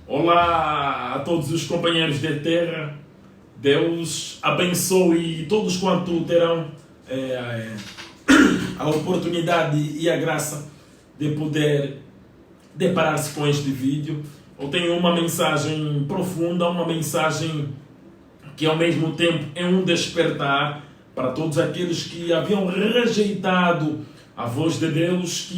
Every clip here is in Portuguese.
Olá a todos os companheiros de terra. Deus abençoe todos quanto terão a oportunidade e a graça de poder deparar-se com este vídeo. Eu tenho uma mensagem profunda, uma mensagem que ao mesmo tempo é um despertar para todos aqueles que haviam rejeitado a voz de Deus,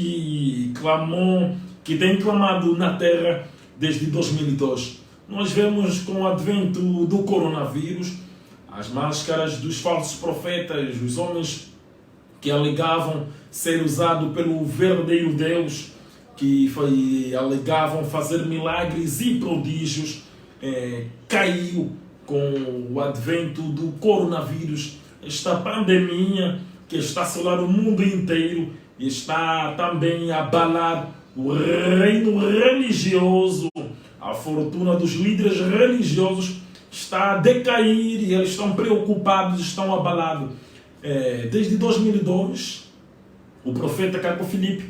que tem clamado na terra desde 2002. Nós vemos com o advento do coronavírus, as máscaras dos falsos profetas, os homens que alegavam ser usado pelo verdadeiro Deus, que alegavam fazer milagres e prodígios, caiu com o advento do coronavírus, esta pandemia que está a assolar o mundo inteiro e está também a abalar o reino religioso. A fortuna dos líderes religiosos está a decair e eles estão preocupados, estão abalados. Desde 2002, o profeta Caco Filipe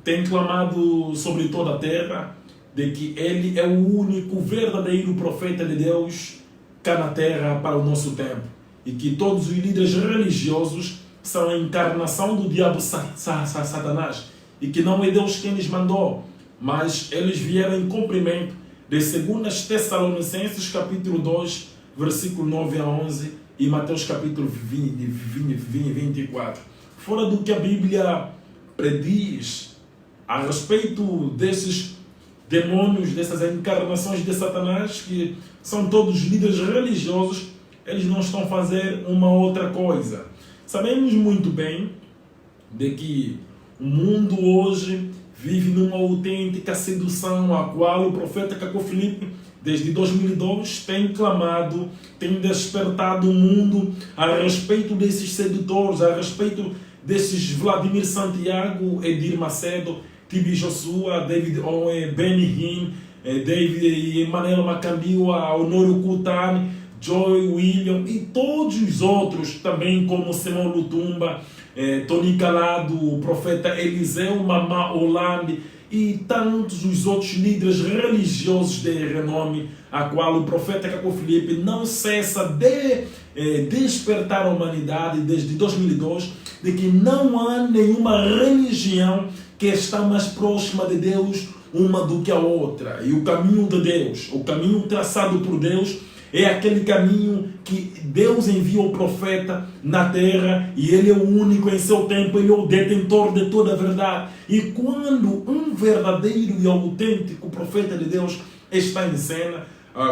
tem clamado sobre toda a terra de que ele é o único verdadeiro profeta de Deus cá na terra para o nosso tempo, e que todos os líderes religiosos são a encarnação do diabo Satanás, e que não é Deus quem lhes mandou, mas eles vieram em cumprimento de 2 Tessalonicenses capítulo 2, versículo 9 a 11, e Mateus capítulo 24. Fora do que a Bíblia prediz a respeito desses demônios, dessas encarnações de Satanás, que são todos líderes religiosos, eles não estão a fazer uma outra coisa. Sabemos muito bem de que o mundo hoje vive numa autêntica sedução, a qual o profeta Caco Filipe, desde 2002, tem clamado, tem despertado o mundo a respeito desses sedutores, a respeito desses Vladimir Santiago, Edir Macedo, Tibi Joshua, David Owen, Benny Hinn, David Emmanuel Macambiwa, Honório Kutani, Joy William e todos os outros, também como Simão Lutumba, Tony Calado, o profeta Eliseu Mamá Holande e tantos os outros líderes religiosos de renome, a qual o profeta Caco Filipe não cessa de despertar a humanidade desde 2002, de que não há nenhuma religião que está mais próxima de Deus uma do que a outra. E o caminho de Deus, o caminho traçado por Deus, é aquele caminho que Deus envia o profeta na terra, e ele é o único em seu tempo, ele é o detentor de toda a verdade. E quando um verdadeiro e autêntico profeta de Deus está em cena,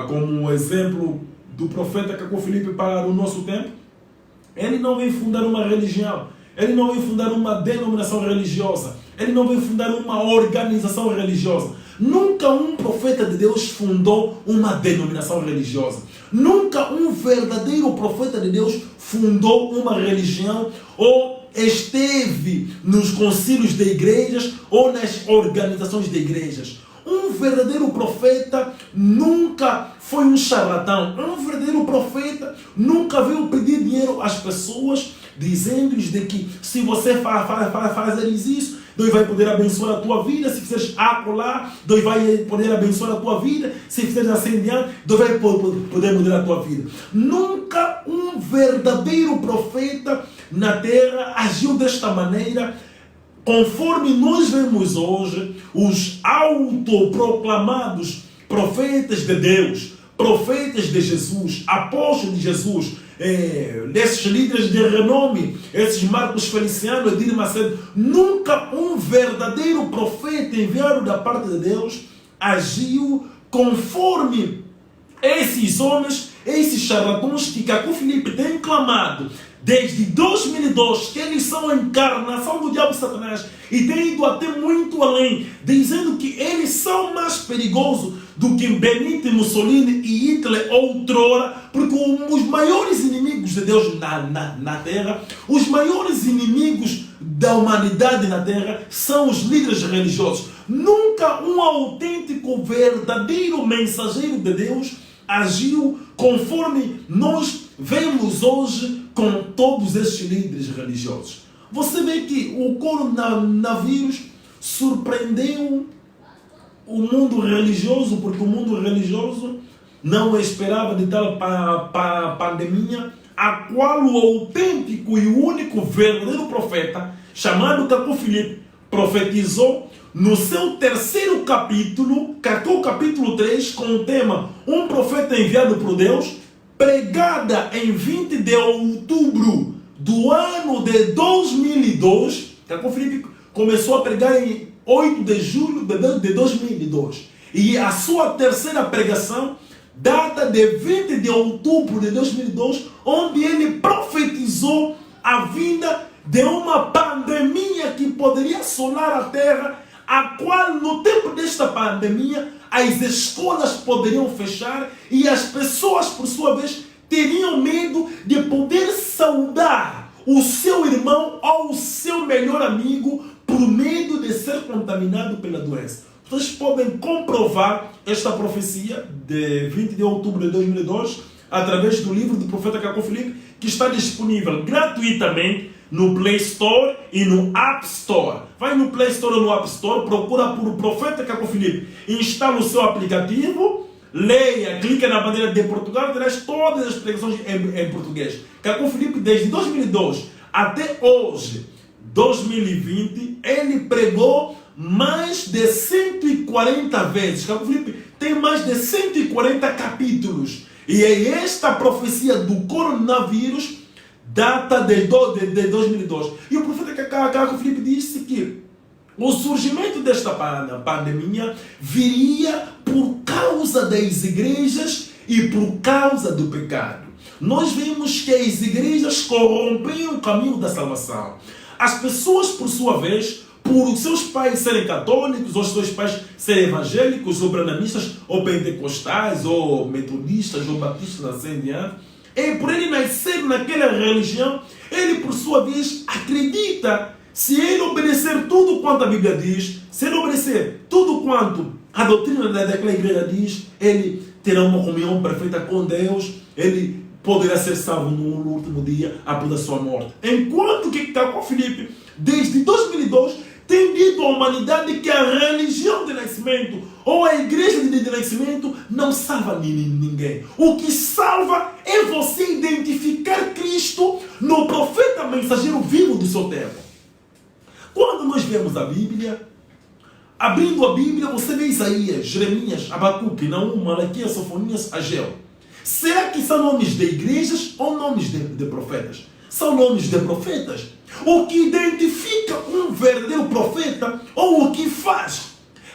como o exemplo do profeta Caco Filipe para o nosso tempo, ele não vem fundar uma religião, ele não vem fundar uma denominação religiosa, ele não vem fundar uma organização religiosa. Nunca um profeta de Deus fundou uma denominação religiosa. Nunca um verdadeiro profeta de Deus fundou uma religião ou esteve nos concílios de igrejas ou nas organizações de igrejas. Um verdadeiro profeta nunca foi um charlatão. Um verdadeiro profeta nunca veio pedir dinheiro às pessoas, dizendo-lhes de que se você fazeres isso, Deus vai poder abençoar a tua vida. Se fizeres acolá, Deus vai poder abençoar a tua vida. Se fizeres assim diante, Deus vai poder mudar a tua vida. Nunca um verdadeiro profeta na terra agiu desta maneira, conforme nós vemos hoje os autoproclamados profetas de Deus, profetas de Jesus, apóstolos de Jesus, desses líderes de renome, esses Marcos Feliciano, Edir Macedo. Nunca um verdadeiro profeta enviado da parte de Deus agiu conforme esses homens, esses charlatões que Caco Filipe tem clamado desde 2002, que eles são a encarnação do diabo Satanás, e tem ido até muito além, dizendo que eles são mais perigosos do que Benito Mussolini e Hitler outrora, porque os maiores inimigos de Deus na terra, os maiores inimigos da humanidade na terra são os líderes religiosos. Nunca um autêntico, verdadeiro mensageiro de Deus agiu conforme nós vemos hoje com todos esses líderes religiosos. Você vê que o coronavírus surpreendeu o mundo religioso, porque o mundo religioso não esperava de tal pandemia, a qual o autêntico e o único verdadeiro profeta, chamado Caco Filipe, profetizou no seu terceiro capítulo, capítulo 3, com o tema Um Profeta Enviado por Deus, pregada em 20 de outubro do ano de 2002. Caco Filipe começou a pregar em 8 de julho de 2002. E a sua terceira pregação data de 20 de outubro de 2002, onde ele profetizou a vinda de uma pandemia que poderia assolar a Terra, a qual no tempo desta pandemia as escolas poderiam fechar e as pessoas, por sua vez, teriam medo de poder saudar o seu irmão ou o seu melhor amigo por medo de ser contaminado pela doença. Vocês podem comprovar esta profecia de 20 de outubro de 2002 através do livro do profeta Caco Filipe, que está disponível gratuitamente no Play Store e no App Store. Vai no Play Store ou no App Store, procura por o profeta Caco Filipe, instala o seu aplicativo, leia, clica na bandeira de Portugal, terás todas as pregações em português. Caco Filipe, desde 2002 até hoje, 2020, ele pregou mais de 140 vezes. Caco Filipe tem mais de 140 capítulos. E esta profecia do coronavírus data de 2002. E o profeta Caco Filipe disse que o surgimento desta pandemia viria por causa das igrejas e por causa do pecado. Nós vemos que as igrejas corrompem o caminho da salvação. As pessoas, por sua vez, por os seus pais serem católicos, ou os seus pais serem evangélicos, ou brananistas, ou pentecostais, ou metodistas, ou batistas, assim diante, e por ele nascer naquela religião, ele, por sua vez, acredita, se ele obedecer tudo quanto a Bíblia diz, se ele obedecer tudo quanto a doutrina daquela igreja diz, ele terá uma comunhão perfeita com Deus, ele poderá ser salvo no último dia após a sua morte. Enquanto que Caco Filipe, desde 2002, tem dito à humanidade que a religião de nascimento ou a igreja de nascimento não salva ninguém. O que salva é você identificar Cristo no profeta mensageiro vivo do seu tempo. Quando nós vemos a Bíblia, abrindo a Bíblia, você vê Isaías, Jeremias, Abacuque, Naum, Malaquias, Sofonias, Ageu. Será que são nomes de igrejas ou nomes de profetas? São nomes de profetas. O que identifica um verdadeiro profeta, ou o que faz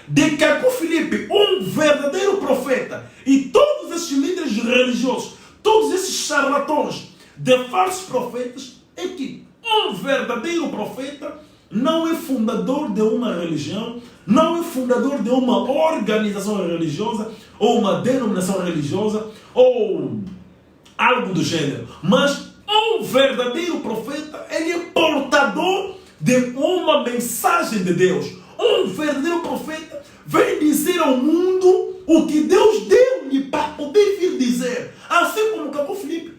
de Caco Filipe um verdadeiro profeta, e todos esses líderes religiosos, todos esses charlatões de falsos profetas, é que um verdadeiro profeta não é fundador de uma religião, não é fundador de uma organização religiosa, ou uma denominação religiosa, ou algo do gênero, mas um verdadeiro profeta, ele é portador de uma mensagem de Deus. Um verdadeiro profeta vem dizer ao mundo o que Deus deu-lhe para poder vir dizer. Assim como Caco Filipe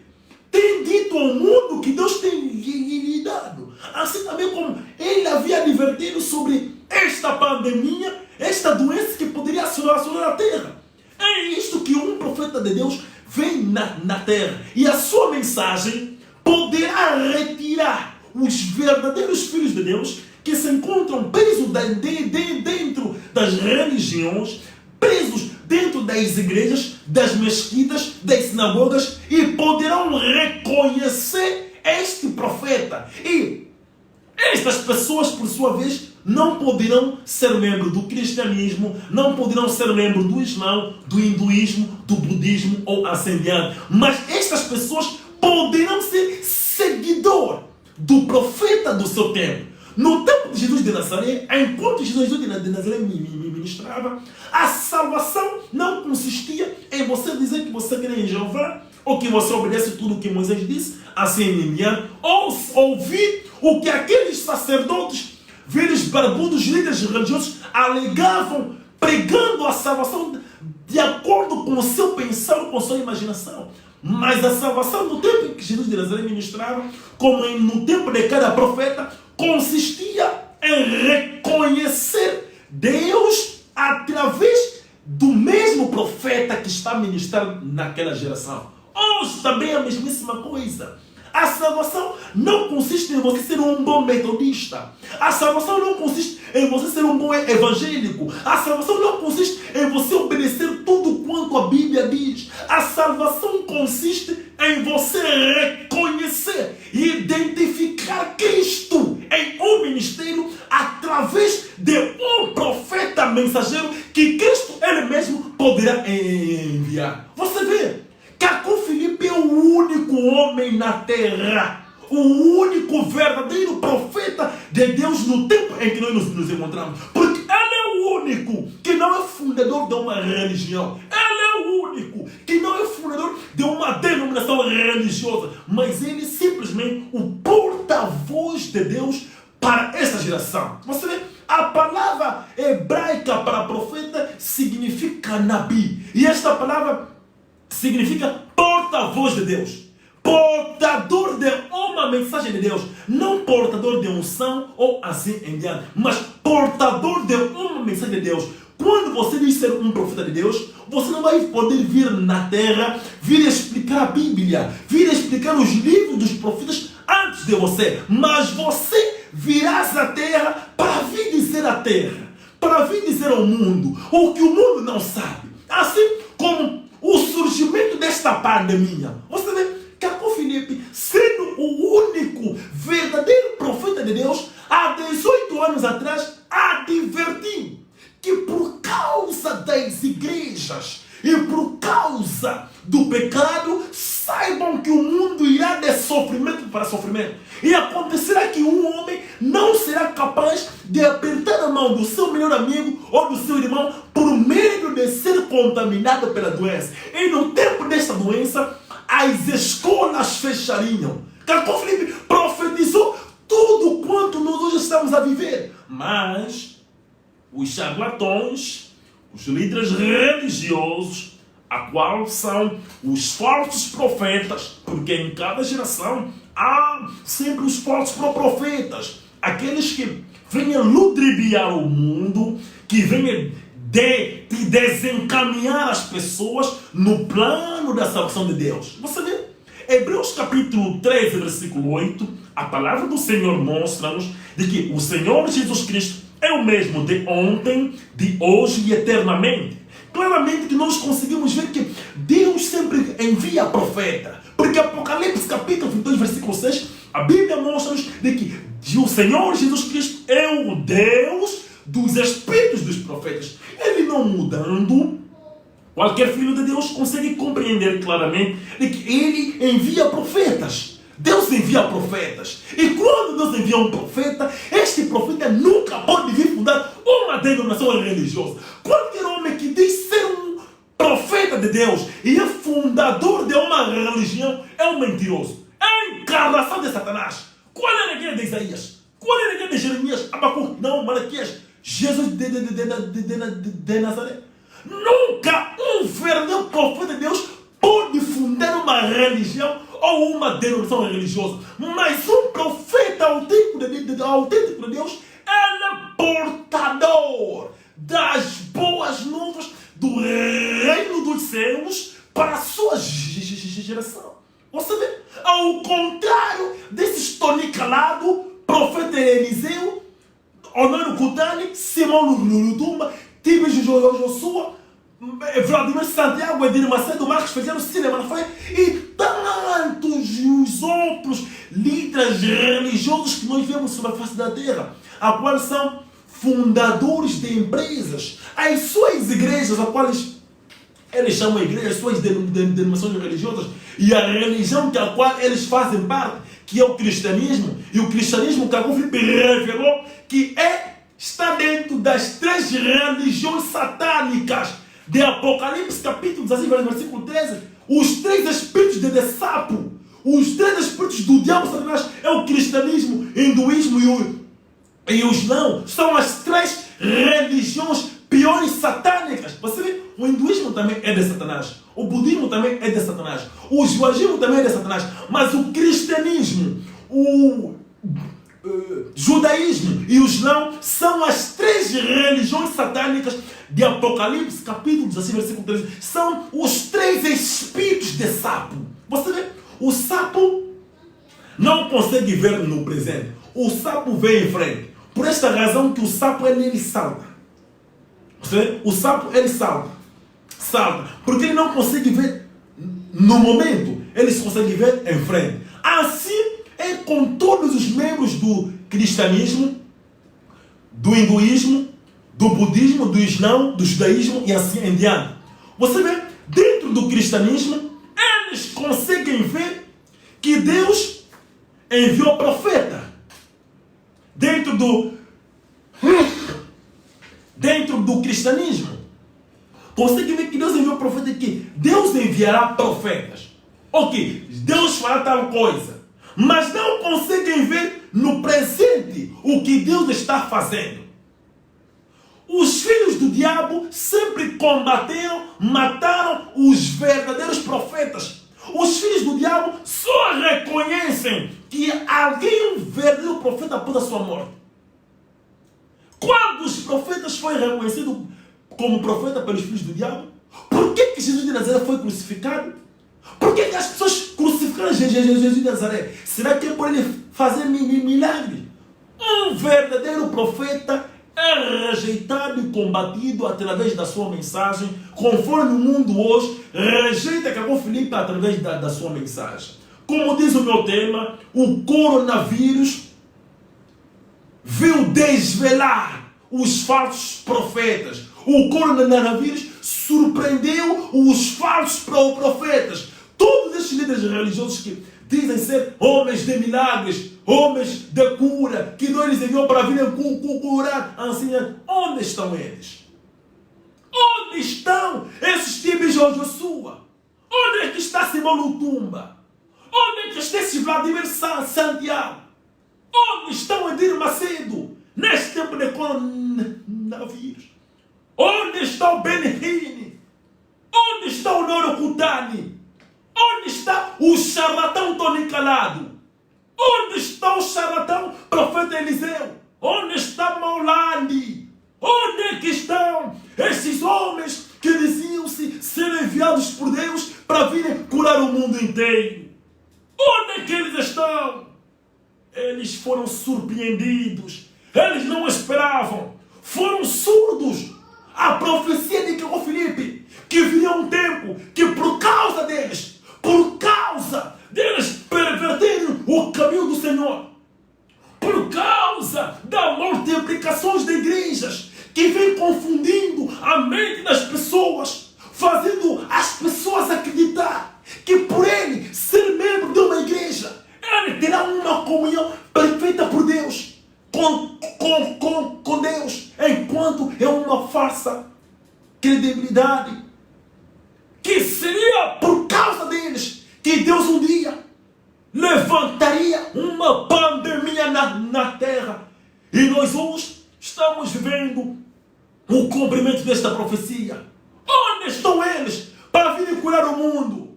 tem dito ao mundo o que Deus tem lhe dado. Assim também como ele havia advertido sobre esta pandemia, esta doença que poderia assolar a terra. É isto que um profeta de Deus vem na terra. E a sua mensagem poderá retirar os verdadeiros filhos de Deus que se encontram presos dentro das religiões, presos dentro das igrejas, das mesquitas, das sinagogas, e poderão reconhecer este profeta. E estas pessoas, por sua vez, não poderão ser membros do cristianismo, não poderão ser membros do islã, do hinduísmo, do budismo ou assim diante. Mas estas pessoas poderão ser seguidor do profeta do seu tempo. No tempo de Jesus de Nazaré, enquanto Jesus de Nazaré ministrava, a salvação não consistia em você dizer que você crê em Jeová, ou que você obedece tudo o que Moisés disse, assim em diante, ou ouvir o que aqueles sacerdotes, velhos barbudos, líderes religiosos alegavam, pregando a salvação de acordo com o seu pensar, com a sua imaginação. Mas a salvação no tempo em que Jesus de Nazaré ministrava, como no tempo de cada profeta, consistia em reconhecer Deus através do mesmo profeta que está a ministrar naquela geração. Hoje também é a mesmíssima coisa. A salvação não consiste em você ser um bom metodista. A salvação não consiste em você ser um bom evangélico. A salvação não consiste em você obedecer tudo quanto a Bíblia diz. A salvação consiste em você reconhecer e identificar Cristo em um ministério através de um profeta mensageiro que Cristo ele mesmo poderá enviar. Você vê? Caco Filipe é o único homem na terra, o único verdadeiro profeta de Deus no tempo em que nós nos encontramos. Porque ele é o único que não é fundador de uma religião. Ele é o único que não é fundador de uma denominação religiosa. Mas ele é simplesmente o porta-voz de Deus para essa geração. Você vê? A palavra hebraica para profeta significa Nabi. E esta palavra significa porta-voz de Deus, portador de uma mensagem de Deus, não portador de unção ou assim em diante, mas portador de uma mensagem de Deus. Quando você diz ser um profeta de Deus, você não vai poder vir na terra, vir explicar a Bíblia, vir explicar os livros dos profetas antes de você, mas você virás à terra para vir dizer à terra, para vir dizer ao mundo o que o mundo não sabe. Assim como o surgimento desta pandemia. Você vê que Caco Filipe, sendo o único verdadeiro profeta de Deus, há 18 anos atrás, advertiu que por causa das igrejas e por causa do pecado, saibam que o mundo irá de sofrimento para sofrimento. E acontecerá que um homem não será capaz de apertar a mão do seu melhor amigo ou do seu irmão por medo de ser contaminado pela doença. E no tempo desta doença, as escolas fechariam. Caco Filipe profetizou tudo quanto nós hoje estamos a viver. Mas os charlatões, os líderes religiosos, a qual são os falsos profetas, porque em cada geração há sempre os falsos profetas, aqueles que venham ludibriar o mundo, que venham desencaminhar as pessoas no plano da salvação de Deus. Você vê? Hebreus capítulo 13, versículo 8, a palavra do Senhor mostra-nos de que o Senhor Jesus Cristo é o mesmo de ontem, de hoje e eternamente. Claramente que nós conseguimos ver que Deus sempre envia profeta. Porque Apocalipse capítulo 22, versículo 6, a Bíblia mostra-nos de que o Senhor Jesus Cristo é o Deus dos espíritos dos profetas. Ele não mudando, qualquer filho de Deus consegue compreender claramente de que ele envia profetas. Deus envia profetas. E quando Deus envia um profeta, este profeta nunca pode vir fundar uma denominação religiosa. Qualquer homem que diz ser um profeta de Deus e é fundador de uma religião é um mentiroso. É a encarnação de Satanás. Qual é a igreja de Isaías? Qual é a igreja de Jeremias? Abacuque? Não, Malaquias. Jesus de Nazaré. Nunca um verdadeiro profeta de Deus pode fundar uma religião ou uma denominação religiosa. Mas um profeta autêntico de Deus, ele é portador das boas novas do reino dos céus para a sua geração. Você vê? Ao contrário desses Tony Calado, profeta Eliseu, Honório Kutani, Simão Lutumba, Tibes Josué, Vladimir Santiago, Edir Macedo, Marcos Feliciano, Cinema na Fé e tantos os outros líderes religiosos que nós vemos sobre a face da terra, a qual são fundadores de empresas, as suas igrejas, a quais eles chamam igrejas, suas denominações religiosas, e a religião que a qual eles fazem parte, que é o cristianismo, e o cristianismo que Caco Filipe revelou que está dentro das 3 religiões satânicas de Apocalipse, capítulo 16, versículo 13, os 3 espíritos de sapo, os 3 espíritos do diabo Satanás é o cristianismo, o hinduísmo e o islão, são as 3 religiões piores satânicas. Você vê, o hinduísmo também é de Satanás, o budismo também é de Satanás, o judaísmo também é de Satanás, mas o cristianismo, judaísmo e o islã são as 3 religiões satânicas de Apocalipse, capítulo 16, versículo 13. São os 3 espíritos de sapo. Você vê? O sapo não consegue ver no presente. O sapo vem em frente. Por esta razão que o sapo ele salta. Você vê? O sapo ele salta. Porque ele não consegue ver no momento. Ele só consegue ver em frente. Assim é com todos os membros do cristianismo, do hinduísmo, do budismo, do islã, do judaísmo e assim em diante. Você vê, dentro do cristianismo, eles conseguem ver que Deus enviou profeta. Dentro do cristianismo, conseguem ver que Deus enviou profeta e que Deus enviará profetas. Ok, Deus fará tal coisa. Mas não conseguem ver no presente o que Deus está fazendo. Os filhos do diabo sempre combateram, mataram os verdadeiros profetas. Os filhos do diabo só reconhecem que alguém, um verdadeiro profeta, após a sua morte. Quando os profetas foram reconhecidos como profeta pelos filhos do diabo, por que Jesus de Nazaré foi crucificado? Por que as pessoas crucificaram Jesus de Nazaré? Será que é por ele fazer milagres? Um verdadeiro profeta é rejeitado e combatido através da sua mensagem, conforme o mundo hoje rejeita, acabou Filipe, através da sua mensagem. Como diz o meu tema, o coronavírus veio desvelar os falsos profetas. O coronavírus surpreendeu os falsos profetas. Todos esses líderes religiosos que dizem ser homens de milagres, homens de cura, que Deus lhes enviou para virem curar, ensinar. Onde estão eles? Onde estão esses tipos de Josué? Onde é que está Simão Lutumba? Onde é que está esse Vladimir Santiago? Onde estão Edir Macedo neste tempo de coronavírus? Onde está o Benihini? Onde está o Noro Kutani? Onde está o charlatão Tony Calado? Onde está o charlatão profeta Eliseu? Onde está Maulani? Onde é que estão esses homens que diziam-se ser enviados por Deus para virem curar o mundo inteiro? Onde é que eles estão? Eles foram surpreendidos. Eles não esperavam. Foram surdos à profecia de Filipe, que viria um tempo que por causa deles perverterem o caminho do Senhor, por causa da multiplicação de igrejas que vem confundindo a mente das pessoas, fazendo as pessoas acreditar que por ele ser membro de uma igreja, ele terá uma comunhão perfeita por Deus, com Deus, enquanto é uma falsa credibilidade, que seria por causa deles que Deus um dia levantaria uma pandemia na terra. E nós hoje estamos vendo o cumprimento desta profecia. Onde estão eles para virem curar o mundo?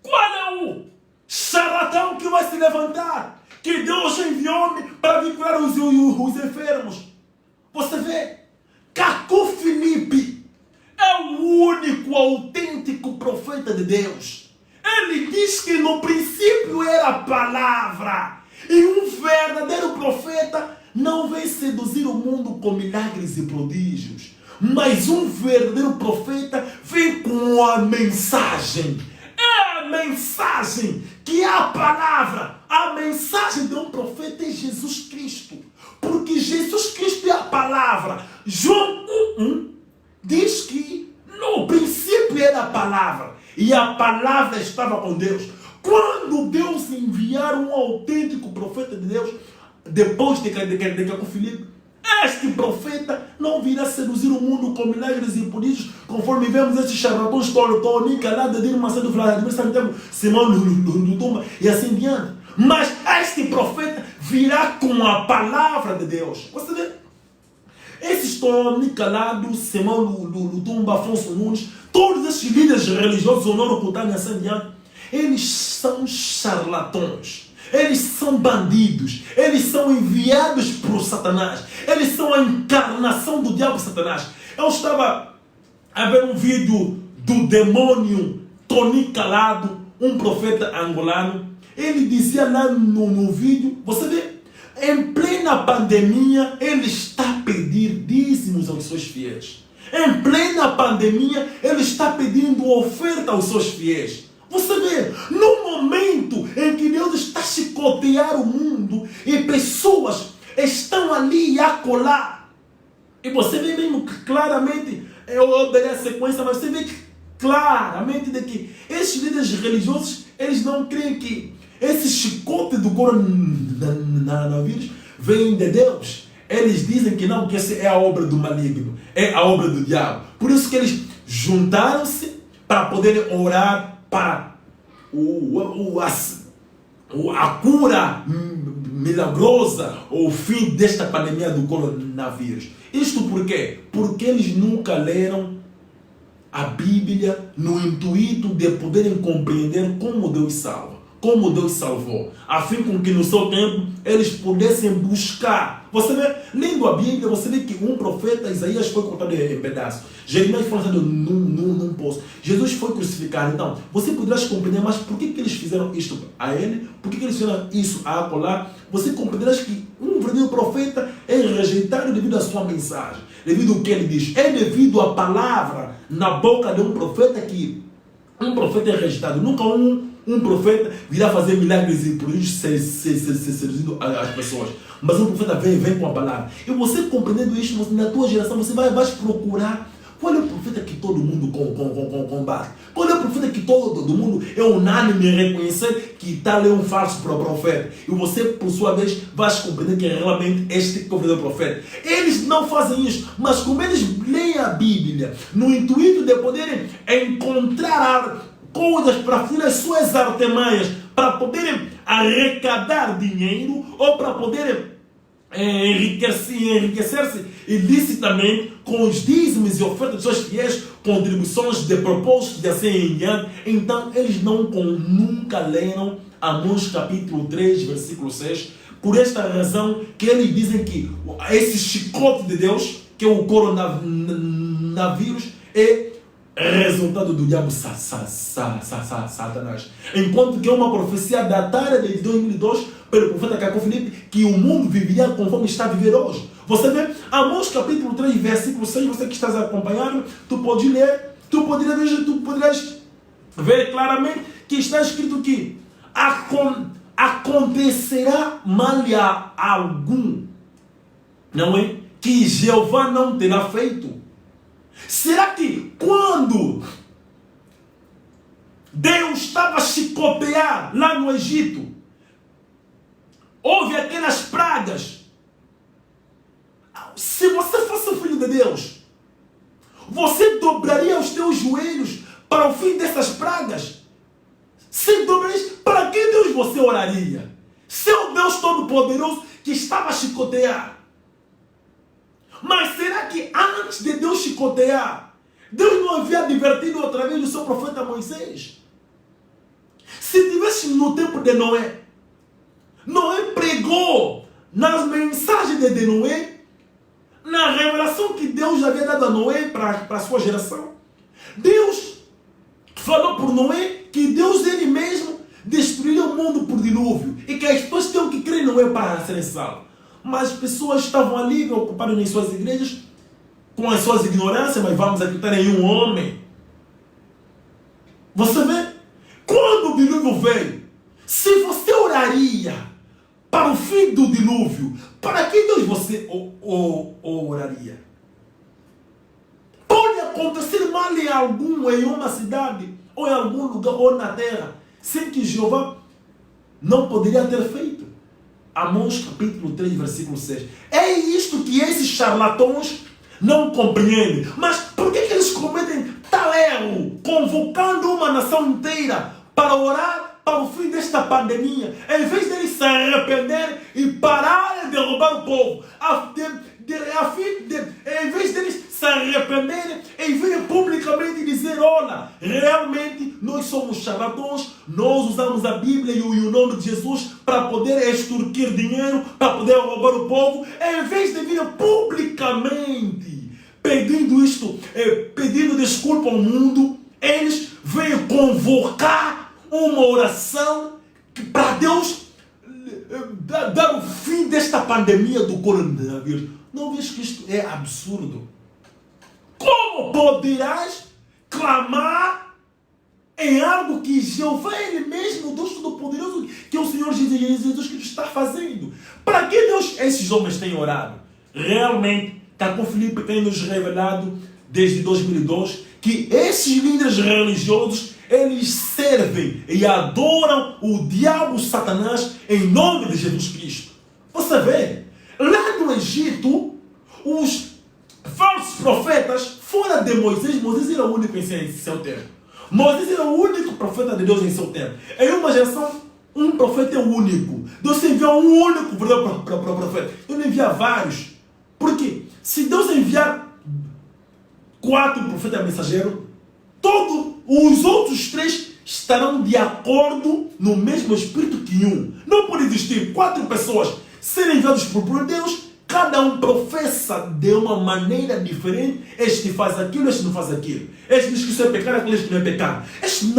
Qual é o charlatão que vai se levantar, que Deus enviou-me para vir curar os enfermos? Você vê, Caco Filipe é o único autêntico profeta de Deus. Ele diz que no princípio era a palavra. E um verdadeiro profeta não vem seduzir o mundo com milagres e prodígios. Mas um verdadeiro profeta vem com a mensagem. É a mensagem que é a palavra. A mensagem de um profeta é Jesus Cristo. Porque Jesus Cristo é a palavra. João 1 diz que no princípio era a palavra. E a palavra estava com Deus. Quando Deus enviar um autêntico profeta de Deus, depois de Caco Filipe, este profeta não virá seduzir o mundo com milagres e prodígios, conforme vemos esses charlatões Tony Calado, Edir Macedo, Vladimir Santiago, Simão Lutumba e assim diante. Mas este profeta virá com a palavra de Deus. Você vê? Esses Tony Calado, Simão Lutumba, Afonso Nunes, todos esses líderes religiosos, Honoro Kutani e assim diante, eles são charlatões. Eles são bandidos. Eles são enviados por Satanás. Eles são a encarnação do diabo Satanás. Eu estava a ver um vídeo do demônio Tony Calado, um profeta angolano. Ele dizia lá no vídeo, você vê, em plena pandemia, ele está a pedir dízimos aos seus fiéis. Em plena pandemia, ele está pedindo oferta aos seus fiéis. Você vê, no momento em que Deus está a chicotear o mundo e pessoas estão ali a colar. E você vê mesmo claramente, eu darei a sequência, mas você vê claramente de que esses líderes religiosos, eles não creem que esse chicote do coronavírus vem de Deus. Eles dizem que não, que essa é a obra do maligno, é a obra do diabo. Por isso que eles juntaram-se para poderem orar para a cura milagrosa, o fim desta pandemia do coronavírus. Isto por quê? Porque eles nunca leram a Bíblia no intuito de poderem compreender como Deus salva, como Deus salvou, a fim com que no seu tempo eles pudessem buscar. Você vê, lendo a Bíblia, você vê que um profeta, Isaías, foi cortado em pedaços, Jeremias foi lançado num poço, Jesus foi crucificado. Então, você poderás compreender, mas por que eles fizeram isto a ele? Por que eles fizeram isso a acolá? Você compreenderás que um verdadeiro profeta é rejeitado devido à sua mensagem, devido ao que ele diz. É devido à palavra na boca de um profeta que um profeta é rejeitado. Nunca um profeta virá fazer milagres e prodígios seduzindo as pessoas. Mas um profeta vem com a palavra. E você compreendendo isso, na tua geração, você vai procurar qual é o profeta que todo mundo combate. Qual é o profeta que todo mundo é unânime em reconhecer que tal é um falso profeta. E você, por sua vez, vai compreender que realmente este é o verdadeiro profeta. Eles não fazem isso, mas como eles leem a Bíblia no intuito de poderem encontrar coisas para fazer as suas artimanhas, para poderem arrecadar dinheiro ou para poderem enriquecer-se ilicitamente com os dízimos e ofertas dos seus fiéis, contribuições de propósitos de assim em diante. Então eles nunca leram Amós capítulo 3, versículo 6. Por esta razão que eles dizem que esse chicote de Deus, que é o coronavírus, é resultado do diabo Satanás. Enquanto que é uma profecia datada de 2002 pelo profeta Cacó Filipe, que o mundo viveria conforme está a viver hoje. Você vê, Amós capítulo 3, versículo 6, você que estás acompanhando, tu podes ler, tu poderás ver claramente que está escrito que acontecerá mal a algum, não é? Que Jeová não terá feito. Será que quando Deus estava a chicotear lá no Egito, houve aquelas pragas? Se você fosse o filho de Deus, você dobraria os teus joelhos para o fim dessas pragas? Se dobraria, para que Deus você oraria? Seu Deus Todo-Poderoso que estava a chicotear. Mas será que antes de Deus chicotear, Deus não havia advertido através do seu profeta Moisés? Se tivesse no tempo de Noé, Noé pregou nas mensagens de Noé, na revelação que Deus havia dado a Noé para a sua geração. Deus falou por Noé que Deus ele mesmo destruiria o mundo por dilúvio e que as pessoas tinham que crer em Noé para serem salvas. Mas as pessoas estavam ali ocupadas em suas igrejas com as suas ignorâncias, mas vamos acreditar em um homem. Você vê? Quando o dilúvio veio, se você oraria para o fim do dilúvio, para que Deus você oraria? Pode acontecer mal em uma cidade, ou em algum lugar, ou na terra, sem que Jeová não poderia ter feito. Amós capítulo 3, versículo 6. É isto que esses charlatões não compreendem. Mas por que eles cometem tal erro, convocando uma nação inteira para orar para o fim desta pandemia, em vez deles se arrepender e pararem de roubar o povo, em vez deles se se arrependerem e virem publicamente dizer: olha, realmente nós somos charlatões, nós usamos a Bíblia e o nome de Jesus para poder extorquir dinheiro, para poder roubar o povo, em vez de virem publicamente pedindo isto, pedindo desculpa ao mundo, eles vêm convocar uma oração para Deus dar o fim desta pandemia do coronavírus. Não vês que isto é absurdo? Como poderás clamar em algo que Jeová, Ele mesmo, o Deus Todo-Poderoso, que é o Senhor Jesus Cristo está fazendo? Para que Deus, esses homens têm orado? Realmente, Carpo Filipe tem nos revelado desde 2002 que esses líderes religiosos, eles servem e adoram o diabo Satanás em nome de Jesus Cristo. Você vê, lá no Egito, os falsos profetas, fora de Moisés, Moisés era o único em seu tempo. Moisés era o único profeta de Deus em seu tempo. Em uma geração, um profeta é o único. Deus enviou um único profeta. Ele não envia vários. Por quê? Se Deus enviar 4 profetas mensageiros, todos os outros 3 estarão de acordo no mesmo espírito que um. Não pode existir 4 pessoas serem enviadas por Deus, cada um professa de uma maneira diferente. Este faz aquilo, este não faz aquilo. Este diz que isso é pecado, aquele diz que não é pecado. Este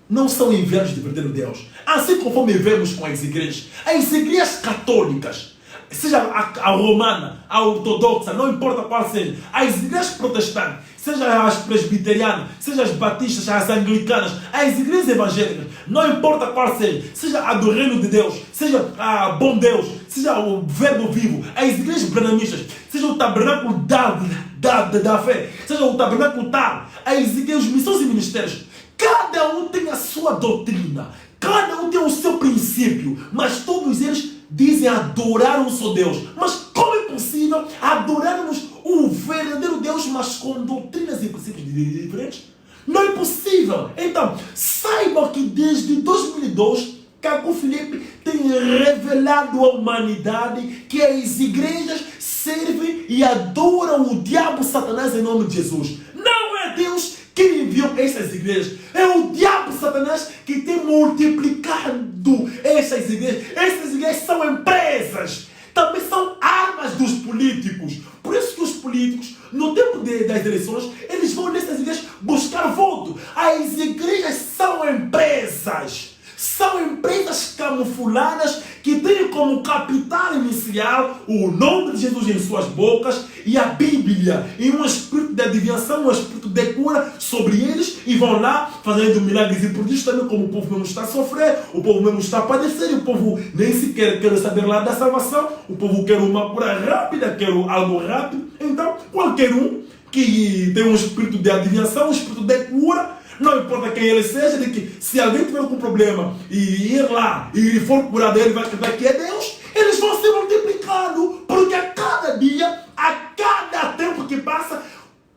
não são enviados de verdadeiro Deus. Assim conforme vemos com as igrejas católicas, seja a romana, a ortodoxa, não importa qual seja, as igrejas protestantes, seja as presbiterianas, seja as batistas, as anglicanas, as igrejas evangélicas, não importa qual seja, seja a do reino de Deus, seja a Bom Deus, seja o Verbo Vivo, as igrejas branamistas, seja o tabernáculo da fé, seja o tabernáculo tal, as igrejas, missões e ministérios, cada um tem a sua doutrina, cada um tem o seu princípio, mas todos eles dizem adorar um só Deus. Mas como é possível adorarmos o verdadeiro Deus, mas com doutrinas e princípios diferentes? Não é possível. Então, saiba que desde 2002, Carpo Filipe tem revelado à humanidade que as igrejas servem e adoram o diabo Satanás em nome de Jesus. Não é Deus que enviou essas igrejas. É o diabo Satanás que tem multiplicado essas igrejas. Essas igrejas são empresas. Também são armas dos políticos. Por isso que os políticos, no tempo das eleições, eles vão nessas igrejas buscar voto. As igrejas são empresas. São empresas camufladas que têm como capital inicial o nome de Jesus em suas bocas e a Bíblia, e um espírito de adivinhação, um espírito de cura sobre eles, e vão lá fazendo milagres e prodígios também, como o povo mesmo está a sofrer, o povo mesmo está a padecer, e o povo nem sequer quer saber lá da salvação, o povo quer uma cura rápida, quer algo rápido. Então, qualquer um que tem um espírito de adivinhação, um espírito de cura, não importa quem ele seja, de que se alguém tiver algum problema e ir lá e for curado, ele vai acreditar que é Deus, eles vão ser multiplicados, porque a cada dia, a cada tempo que passa,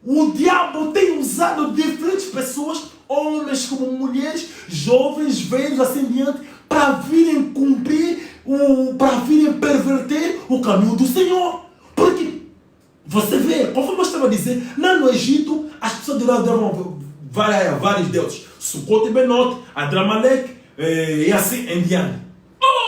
o diabo tem usado diferentes pessoas, homens como mulheres, jovens, velhos, assim diante, para virem cumprir, para virem perverter o caminho do Senhor. Porque você vê, conforme eu estava a dizer, lá no Egito, as pessoas de lá adoram vários deuses, Sukkot e Benot, Adramalek e assim em diante.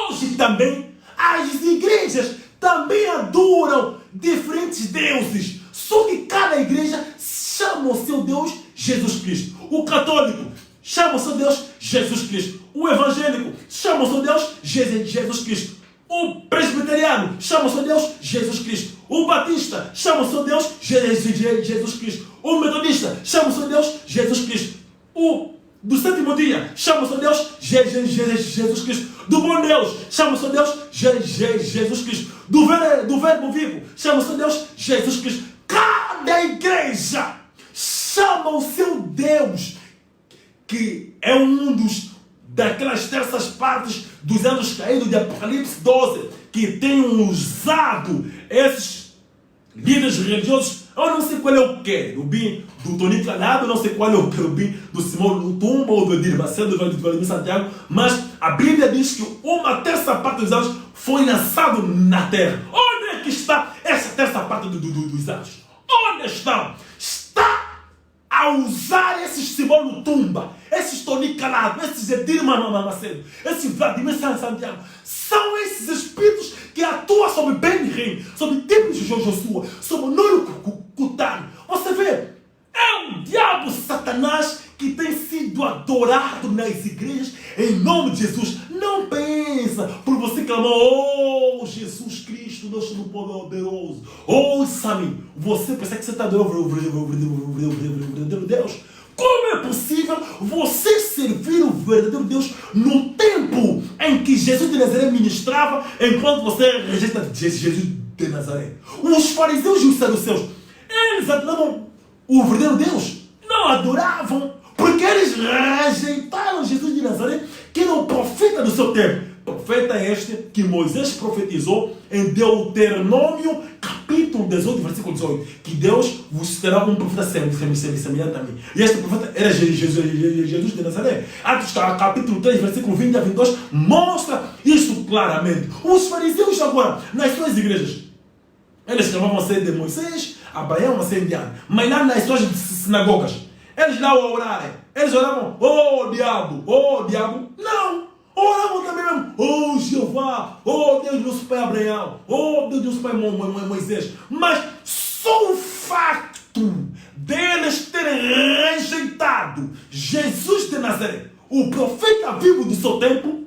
Hoje também as igrejas também adoram diferentes deuses, só que cada igreja chama o seu Deus Jesus Cristo. O católico chama o seu Deus Jesus Cristo. O evangélico chama o seu Deus Jesus Cristo. O presbiteriano chama o seu Deus Jesus Cristo. O batista chama o seu Deus Jesus Cristo. O metodista chama o seu Deus Jesus Cristo. O do sétimo dia chama o seu Deus Jesus Cristo. Do bom Deus chama o seu Deus Jesus Cristo. Do verbo vivo chama o seu Deus Jesus Cristo. Cada igreja chama o seu Deus, que é um daquelas terças partes dos anos caídos de Apocalipse 12, que tem usado esses líderes religiosos. Eu não sei qual é o querubim do Tony Calado, não sei qual é o querubim do Simão Lutumba ou do Edir Macedo, do Vladimir Santiago, mas a Bíblia diz que uma terça parte dos anjos foi lançado na terra. Onde é que está essa terça parte dos anjos? Onde estão? Está a usar esses Simão Tumba, esses Tony Calado, esses Edir Macedo, esses Vladimir Santiago. São esses espíritos que atuam sobre Ben-Rim, sobre Tipo de Joshua, sobre Noro Kutano. Você vê, é o diabo Satanás que tem sido adorado nas igrejas em nome de Jesus. Não pensa por você clamar, oh Jesus Cristo, Deus Todo-Poderoso, oh Sami, você pensa que você está adorando o verdadeiro Deus? Como é possível você servir o verdadeiro Deus no tempo em que Jesus de Nazaré ministrava, enquanto você rejeita Jesus de Nazaré? Os fariseus e os saduceus, eles adoravam o verdadeiro Deus? Não adoravam, porque eles rejeitaram Jesus de Nazaré, que era o profeta do seu tempo. Profeta este que Moisés profetizou em Deuteronômio capítulo 18, versículo 18, que Deus vos terá um profeta semelhante a mim. E este profeta era Jesus de Nazaré. Atos capítulo 3, versículo 20 a 22, mostra isso claramente. Os fariseus agora, nas suas igrejas, eles chamavam ser de Moisés, Abraão, assim em diante. Mas lá nas suas sinagogas, eles lá orarem, eles oravam, oh diabo, não. Oravam também mesmo, oh Jeová, oh Deus nosso pai Abraão, oh Deus nosso pai Moisés. Mas só o facto deles terem rejeitado Jesus de Nazaré, o profeta vivo do seu tempo,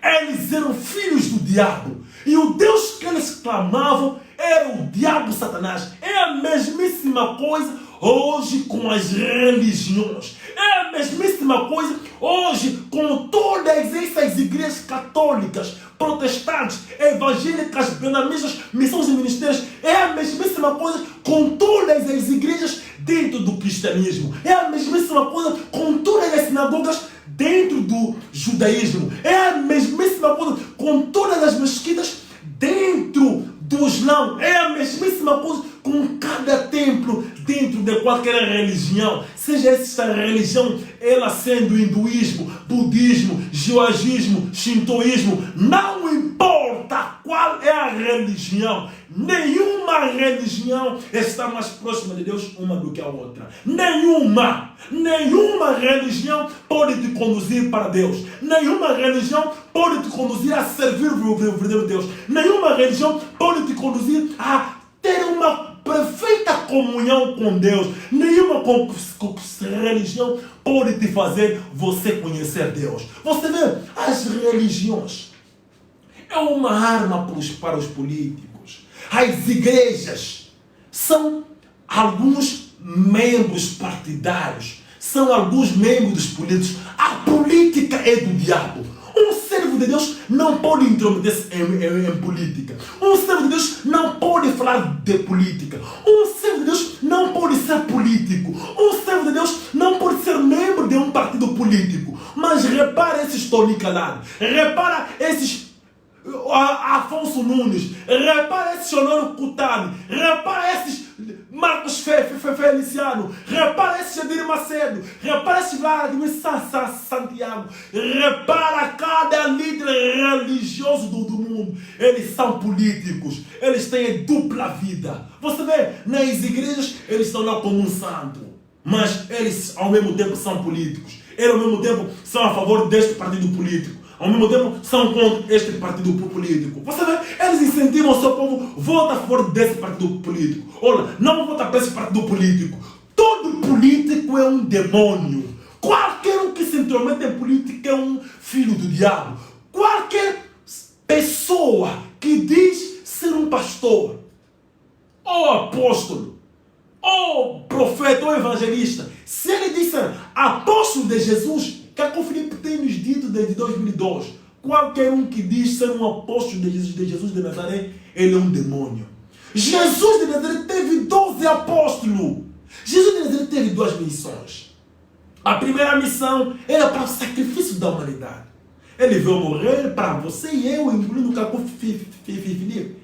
eles eram filhos do diabo. E o Deus que eles clamavam era o diabo Satanás. É a mesmíssima coisa hoje com as religiões. É a mesmíssima coisa hoje com todas essas igrejas católicas, protestantes, evangélicas, benamistas, missões e ministérios. É a mesmíssima coisa com todas as igrejas dentro do cristianismo. É a mesmíssima coisa com todas as sinagogas dentro do judaísmo. É a mesmíssima coisa com todas as mesquitas dentro do Islã. É a mesmíssima coisa com cada templo dentro de qualquer religião. Seja essa religião, ela sendo hinduísmo, budismo, judaísmo, shintoísmo, não importa qual é a religião. Nenhuma religião está mais próxima de Deus uma do que a outra. Nenhuma religião pode te conduzir para Deus. Nenhuma religião pode te conduzir a servir o verdadeiro Deus. Nenhuma religião pode te conduzir a ter uma perfeita comunhão com Deus. Nenhuma religião pode te fazer você conhecer Deus. Você vê, as religiões é uma arma para os políticos. As igrejas são alguns membros partidários, são alguns membros políticos. A política é do diabo. Um servo de Deus não pode intrometer-se em política. Um servo de Deus não pode falar de política. Um servo de Deus não pode ser político. Um servo de Deus não pode ser membro de um partido político. Mas repara esses Tony Calado, repara esses Afonso Nunes, repara esse Honório Kutano, repara esses Marcos Feliciano, repara esse Jadir Macedo, repara esse Vladimir Santiago, repara cada líder religioso do mundo. Eles são políticos, eles têm dupla vida. Você vê, nas igrejas eles estão lá como um santo, mas eles ao mesmo tempo são políticos. Eles ao mesmo tempo são a favor deste partido político. Ao mesmo tempo, são contra este partido político. Você vê, eles incentivam o seu povo, vota a favor desse partido político. Olha, não vota para esse partido político. Todo político é um demônio. Qualquer um que se intromete em política é um filho do diabo. Qualquer pessoa que diz ser um pastor, ou apóstolo, ou profeta, ou evangelista, se ele disser apóstolo de Jesus, que a Filipe tem nos dito desde 2002, qualquer um que diz ser um apóstolo de Jesus de Nazaré, ele é um demônio. Jesus de Nazaré teve 12 apóstolos. Jesus de Nazaré teve 2 missões. A primeira missão era para o sacrifício da humanidade. Ele veio morrer para você e eu, incluindo o Caco Filipe.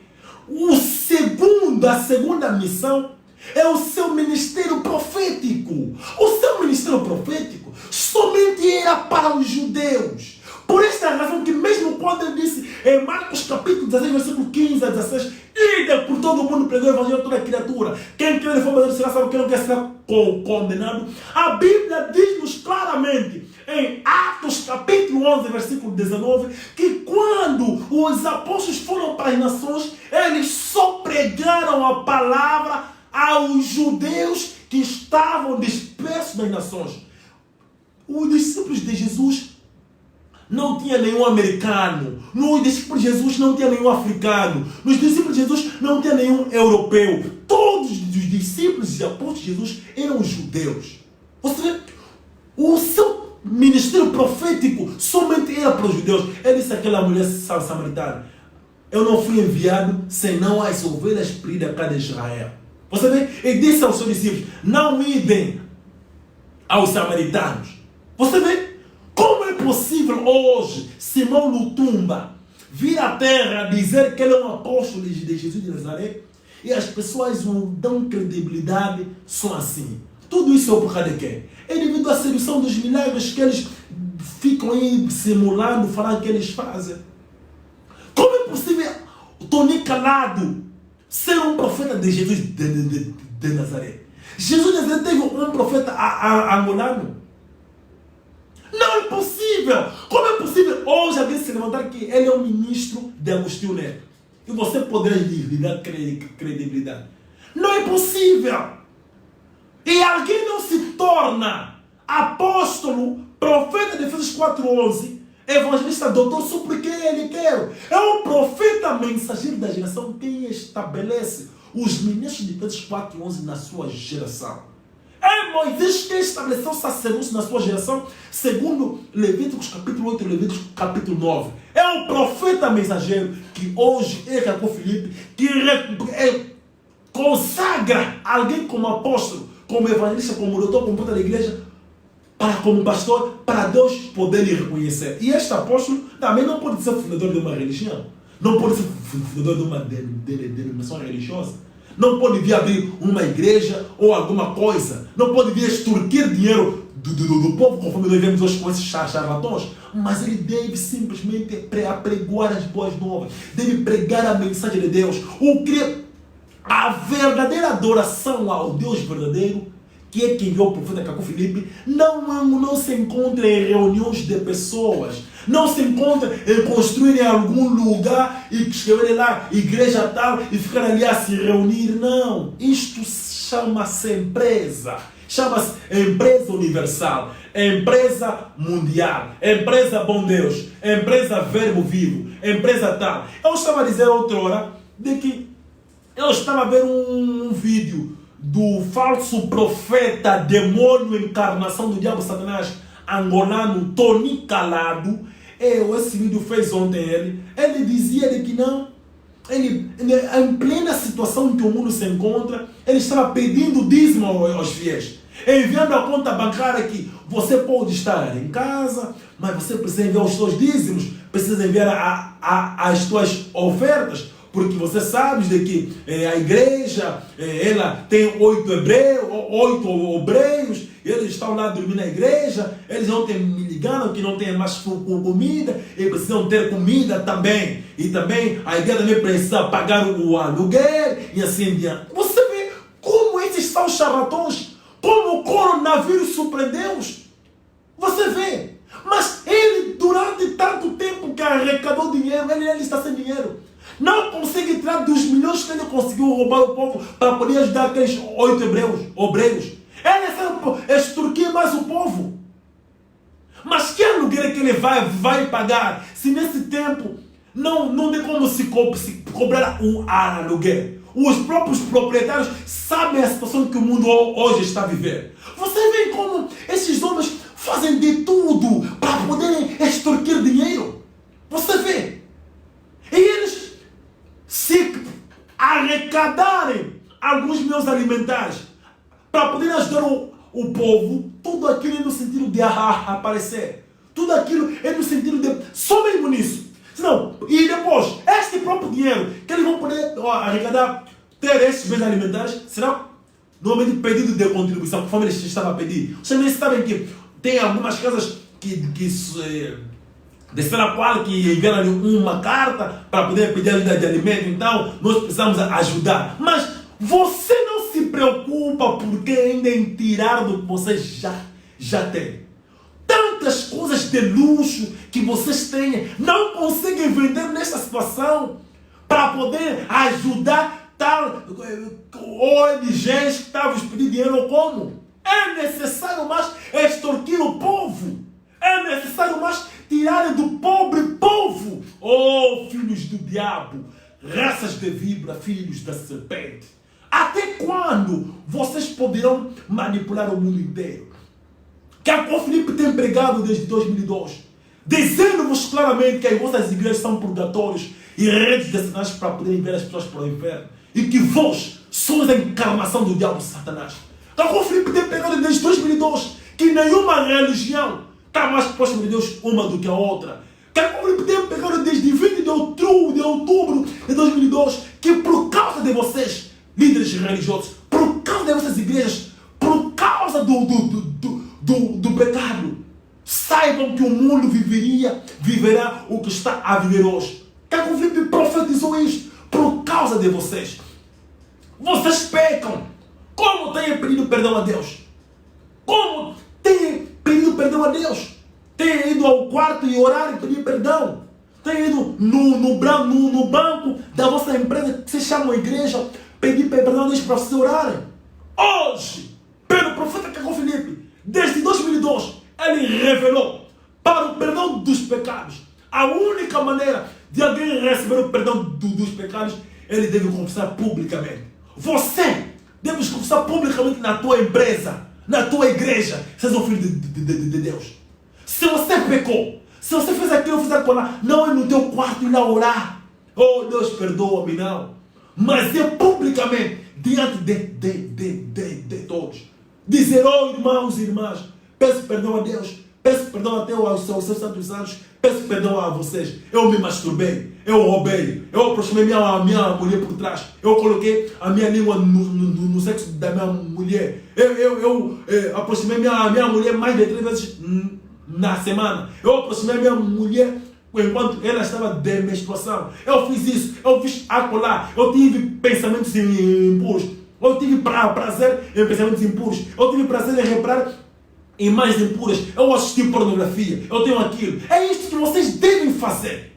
A segunda missão é o seu ministério profético. O seu ministério profético somente era para os judeus. Por esta razão que mesmo quando ele disse em Marcos capítulo 16, versículo 15 a 16, Ide por todo o mundo, pregou o evangelho a toda criatura. Quem crê de forma será salvo, quem não quer será condenado. A Bíblia diz-nos claramente, em Atos capítulo 11, versículo 19, que quando os apóstolos foram para as nações, eles só pregaram a palavra aos judeus que estavam dispersos nas nações. Os discípulos de Jesus não tinha nenhum americano. Nos discípulos de Jesus não tinha nenhum africano. Nos discípulos de Jesus não tinha nenhum europeu. Todos os discípulos e apóstolos de Jesus eram judeus. Você vê, o seu ministério profético somente era para os judeus. Ele disse àquela mulher samaritana: eu não fui enviado senão as ovelhas perdidas cá de Israel. Você vê, ele disse aos seus discípulos: não idem aos samaritanos. Você vê, como é possível hoje Simão Lutumba vir à terra dizer que ele é um apóstolo de Jesus de Nazaré e as pessoas não dão credibilidade só assim? Tudo isso é por causa de quê? É devido à sedução dos milagres que eles ficam aí simulando, falando que eles fazem. Como é possível Tony Calado ser um profeta de Jesus de Nazaré? Jesus de Nazaré teve um profeta angolano? Não é possível. Como é possível hoje alguém se levantar que ele é um ministro de Agostinho Neto e você poderia lhe dar credibilidade? Não é possível. E alguém não se torna apóstolo, profeta de Efésios 4:11, evangelista, doutor, só porque ele quer. É um profeta mensageiro da geração quem estabelece os ministros de Efésios 4:11 na sua geração. É Moisés que estabeleceu sacerdócio na sua geração, segundo Levíticos capítulo 8 e Levíticos capítulo 9. É um profeta mensageiro que hoje é Jacob Filipe, que consagra alguém como apóstolo, como evangelista, como doutor, como porta da igreja, como pastor, para Deus poder lhe reconhecer. E este apóstolo também não pode ser fundador de uma religião, não pode ser fundador de uma denominação religiosa. Não pode vir abrir uma igreja ou alguma coisa. Não pode vir extorquir dinheiro do povo, conforme nós vemos hoje com esses charlatões. Mas ele deve simplesmente apregoar as boas novas. Deve pregar a mensagem de Deus. A verdadeira adoração ao Deus verdadeiro, que é quem é o profeta Jacob Filipe, não se encontra em reuniões de pessoas. Não se encontra em construir em algum lugar e escrever lá igreja tal e ficar ali a se reunir. Não. Isto chama-se empresa. Chama-se empresa universal, empresa mundial, empresa Bom Deus, empresa Verbo Vivo, empresa tal. Eu estava a dizer outra hora de que eu estava a ver um vídeo do falso profeta, demônio, encarnação do diabo Satanás, angolano, Tony Calado. Esse vídeo fez ontem ele dizia de que não, ele, em plena situação em que o mundo se encontra, ele estava pedindo dízimo aos fiéis, enviando a conta bancária que você pode estar em casa, mas você precisa enviar os seus dízimos, precisa enviar as suas ofertas, porque você sabe de que a igreja ela tem 8 obreiros, eles estão lá dormindo na igreja, eles ontem me ligaram que não tem mais comida, e precisam ter comida também. E também a igreja também precisa pagar o aluguel e assim em diante. Você vê como esses são charlatões, como o coronavírus surpreendeu-os. Você vê. Mas ele, durante tanto tempo que arrecadou dinheiro, ele está sem dinheiro. Não consegue tirar dos milhões que ele conseguiu roubar o povo para poder ajudar aqueles 8 obreiros. Ele sabe extorquir mais o povo. Mas que aluguel é que ele vai pagar se nesse tempo não tem como se cobrar o aluguel? Os próprios proprietários sabem a situação que o mundo hoje está vivendo. Você vê como esses homens fazem de tudo para poderem extorquir dinheiro. Você vê. E eles se arrecadarem alguns meios alimentares para poder ajudar o povo, tudo aquilo é no sentido de aparecer. Tudo aquilo é no sentido de só mesmo nisso. Senão, e depois, este próprio dinheiro que eles vão poder arrecadar, ter esses bens alimentares, será normalmente pedido de contribuição, conforme eles estavam a pedir. Vocês sabem que tem algumas casas que de ser qual que enviaram uma carta para poder pedir ajuda de alimento, então nós precisamos ajudar. Mas você não se preocupa porque ainda em tirar do que você já tem. Tantas coisas de luxo que vocês têm, não conseguem vender nesta situação para poder ajudar tal ONGs que estavam pedindo dinheiro como? É necessário mais extorquir o povo. É necessário mais tirar do pobre povo. Oh, filhos do diabo, raças de víbora, filhos da serpente. Até quando vocês poderão manipular o mundo inteiro? Que a Filipe tem pregado desde 2002, dizendo-vos claramente que as vossas igrejas são purgatórios e redes de Satanás para poder enviar as pessoas para o inferno. E que vós sois a encarnação do diabo Satanás. Que a Filipe tem pregado desde 2002 que nenhuma religião está mais próxima de Deus uma do que a outra. Que a Filipe tem pregado desde 20 de outubro de 2002 que por causa de vocês, líderes religiosos, por causa de vossas igrejas, por causa do pecado, saibam que o mundo viverá o que está a viver hoje. Que a Filipe profetizou isto por causa de vocês. Vocês pecam. Como têm pedido perdão a Deus? Como têm pedido perdão a Deus? Têm ido ao quarto e orar e pedir perdão? Têm ido no banco da vossa empresa que se chama igreja pedir perdão a Deus para vocês orarem? Hoje, pelo profeta Caco Filipe, desde 2002, ele revelou para o perdão dos pecados. A única maneira de alguém receber o perdão dos pecados, ele deve confessar publicamente. Você deve confessar publicamente na tua empresa, na tua igreja, seja um filho de Deus. Se você pecou, se você fez aquilo, fez aquilo lá, não é no teu quarto ir lá orar. Oh, Deus perdoa-me, não. Mas é publicamente, diante de todos. Dizer, oh irmãos e irmãs, peço perdão a Deus, peço perdão até aos seus santos anjos, peço perdão a vocês. Eu me masturbei, eu roubei, eu aproximei minha mulher por trás, eu coloquei a minha língua no sexo da minha mulher, eu aproximei minha mulher mais de 3 vezes na semana, eu aproximei minha mulher enquanto ela estava de menstruação, eu fiz isso, eu fiz acolá, eu tive pensamentos impuros, eu tive prazer em pensamentos impuros, eu tive prazer em reparar imagens impuras, eu assisti pornografia, eu tenho aquilo. É isto que vocês devem fazer.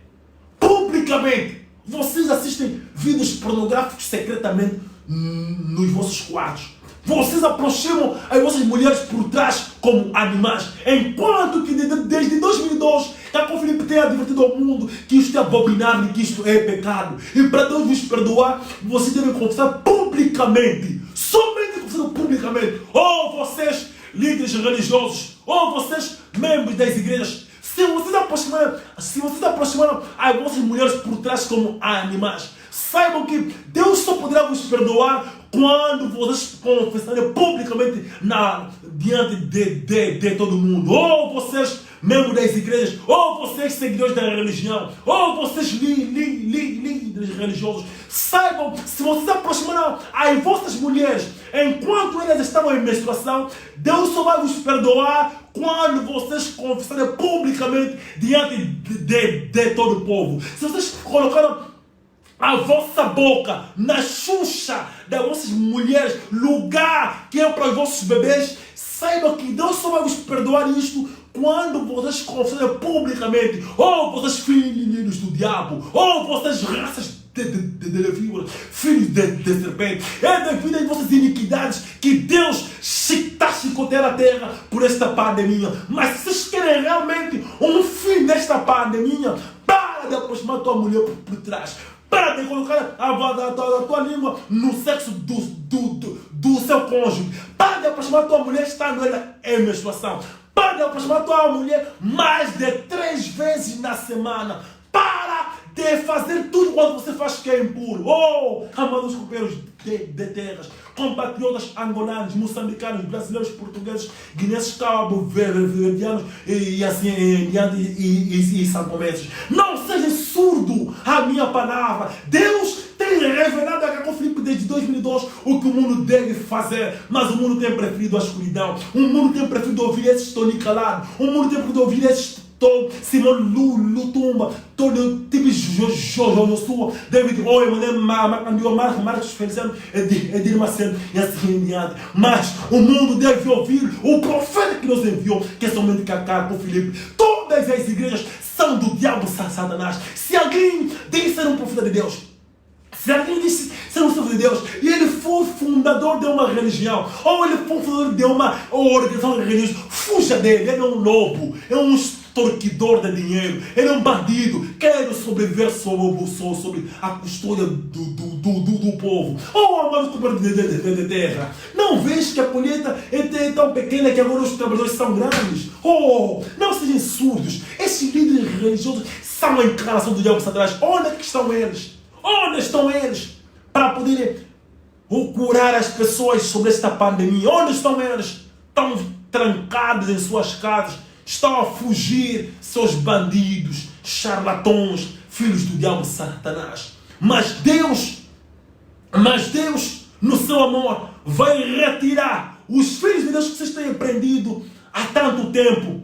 Publicamente. Vocês assistem vídeos pornográficos secretamente nos vossos quartos. Vocês aproximam as vossas mulheres por trás como animais. Enquanto que desde 2002, a Filipe tem advertido ao mundo que isto é abominável e que isto é pecado. E para Deus vos perdoar, vocês devem confessar publicamente. Somente confessando publicamente. Oh, vocês líderes religiosos, ou vocês, membros das igrejas, se vocês aproximaram as vossas mulheres por trás como animais, saibam que Deus só poderá vos perdoar quando vocês confessarem publicamente diante de todo mundo. Ou vocês, membros das igrejas, ou vocês, seguidores da religião, ou vocês, líderes religiosos, saibam, se vocês aproximaram as vossas mulheres enquanto elas estavam em menstruação, Deus só vai vos perdoar quando vocês confessarem publicamente diante de todo o povo. Se vocês colocaram a vossa boca na xuxa das vossas mulheres, lugar que é para os vossos bebês, saiba que Deus só vai vos perdoar isto quando vocês confessarem publicamente. Ou vocês, filhos do diabo, ou vocês, raças de víbora, filhos de serpente, é devido às vossas iniquidades que Deus está chicoteando a terra por esta pandemia. Mas se vocês querem realmente um fim desta pandemia, para de aproximar a tua mulher por trás. Para de colocar a tua língua no sexo do seu cônjuge. Para de aproximar a tua mulher estando ela em menstruação. Para de aproximar a tua mulher mais de 3 vezes na semana. Para de fazer tudo quando você faz que é impuro. Oh, amados companheiros de terras, compatriotas angolanos, moçambicanos, brasileiros, portugueses, guineenses, cabo-verdianos e assim e santomenses. Não seja surdo à minha palavra. Deus tem revelado a Caco Filipe desde 2002 o que o mundo deve fazer, mas o mundo tem preferido a escuridão. O mundo tem preferido ouvir esses Tony calado. O mundo tem preferido ouvir esses todo Simão Lutumba, todo tipo Josué, David Oiman, Marcos Feliciano, Edir Macedo e assim em diante. Mas o mundo deve ouvir o profeta que nos enviou, que é somente Cacaco Filipe. Todas as igrejas são do diabo Satanás. Se alguém diz ser um profeta de Deus, se alguém disse ser um servo de Deus e ele for fundador de uma religião, ou ele for fundador de uma organização religiosa, fuja dele. Ele é um lobo, é um extorquidor de dinheiro, ele é um bandido, quer sobreviver sobre a custódia do povo. Oh, amado companheiro de terra, não vês que a colheita é tão pequena que agora os trabalhadores são grandes? Oh, não sejam surdos. Esses líderes religiosos são a encarnação do diabo Satanás. Onde é que estão eles? Onde estão eles para poderem curar as pessoas sobre esta pandemia? Onde estão eles? Estão trancados em suas casas, estão a fugir, seus bandidos, charlatões, filhos do diabo Satanás. Mas Deus, no seu amor, vai retirar os filhos de Deus que vocês têm prendido há tanto tempo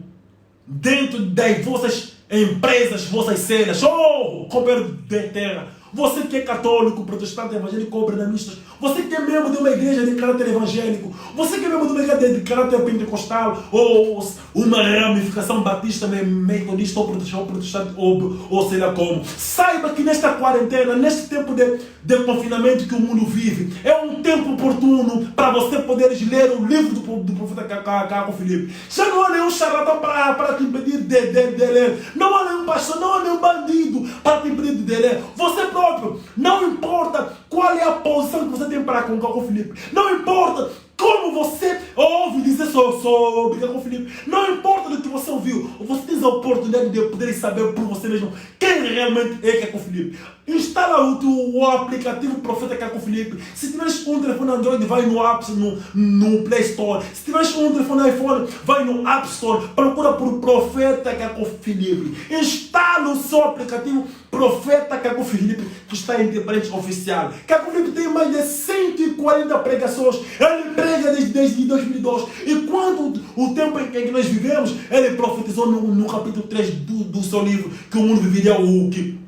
dentro das vossas empresas, vossas cenas. Oh, companheiro de terra, você que é católico, protestante, evangélico ou brenanistas, você que é membro de uma igreja de caráter evangélico, você que é membro de uma igreja de caráter pentecostal, ou uma ramificação batista, metodista, ou protestante, ou sei lá como, saiba que nesta quarentena, neste tempo de confinamento que o mundo vive, é um tempo oportuno para você poder ler o livro do profeta Cacaco Filipe. Já não há nenhum charlatão para te impedir de ler, não há nenhum pastor, não há nenhum bandido para te impedir de ler. Você próprio, não importa qual é a posição que você tem para com Cacaco Filipe, não importa como você ouve dizer sobre Cacaco Filipe, não importa do que você ouviu, você tem a oportunidade de poder saber por você mesmo quem realmente é Cacaco Filipe. Instala o aplicativo Profeta Cacaco Filipe. Se tiveres um telefone Android, vai no Play Store. Se tiveres um telefone iPhone, vai no App Store. Procura por Profeta Cacaco Filipe. Instala o seu aplicativo Profeta Cacaco Filipe, que está em temperante oficial. Cacaco Filipe tem mais de 140 pregações. Ele prega desde 2002. E quando o tempo em que nós vivemos, ele profetizou no capítulo 3 do seu livro que o mundo viveria o que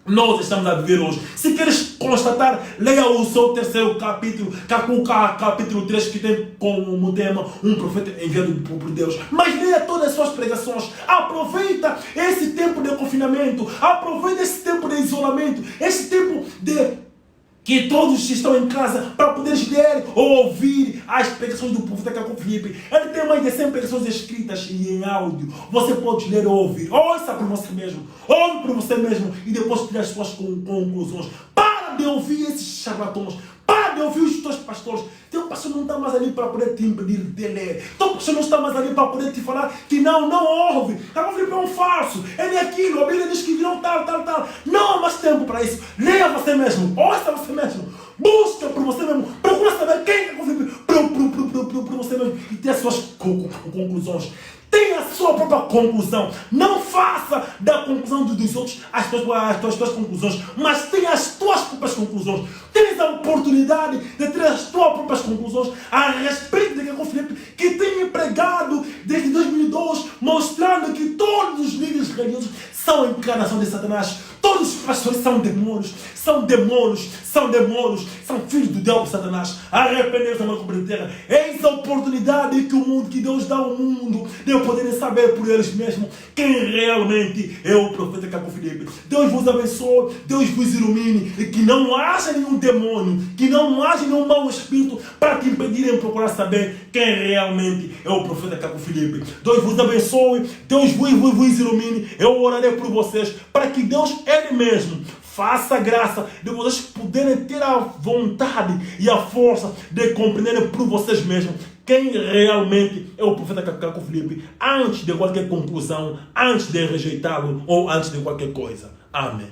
nós estamos a viver hoje. Se queres constatar, leia o seu terceiro capítulo, capítulo 3, que tem como tema um profeta enviado por Deus. Mas leia todas as suas pregações. Aproveita esse tempo de confinamento, aproveita esse tempo de isolamento, esse tempo de que todos estão em casa para poderes ler ou ouvir as pregações do profeta Cacaco Filipe. Ele tem mais de 100 pregações escritas e em áudio. Você pode ler ou ouvir. Ouça por você mesmo. Ouve por você mesmo e depois tire as suas conclusões. Para de ouvir esses charlatões. Para de ouvir os teus pastores. Teu pastor não está mais ali para poder te impedir de ler. Teu pastor não está mais ali para poder te falar que não ouve. Cacaco Filipe é um falso. Ele é aquilo. A Bíblia diz que virão tal. Não há mais tempo para isso. Leia você mesmo. Ouça você mesmo. Busca por você mesmo. Procura saber quem é Cacaco Filipe. Por você mesmo. E tenha as suas conclusões. Tenha a sua própria conclusão. Não faça da conclusão dos outros as tuas conclusões, mas tenha as tuas próprias conclusões. Tens a oportunidade de ter as tuas próprias conclusões a respeito de Cacaco Filipe, que tem pregado desde 2002, mostrando que todos os líderes religiosos são a encarnação de Satanás. Todos os pastores são demônios, são filhos do diabo Satanás. Arrepender-se, amado companheiro de terra. Eis a oportunidade que Deus dá ao mundo de poderem saber por eles mesmos quem realmente é o profeta Cacaco Filipe. Deus vos abençoe, Deus vos ilumine, e que não haja nenhum demônio, que não haja nenhum mau espírito para te impedirem de procurar saber quem realmente é o profeta Cacaco Filipe. Deus vos abençoe, Deus vos ilumine. Eu orarei por vocês para que Deus, Ele mesmo, faça graça de vocês poderem ter a vontade e a força de compreenderem por vocês mesmos quem realmente é o profeta Cacaco Filipe, antes de qualquer conclusão, antes de rejeitá-lo ou antes de qualquer coisa. Amém.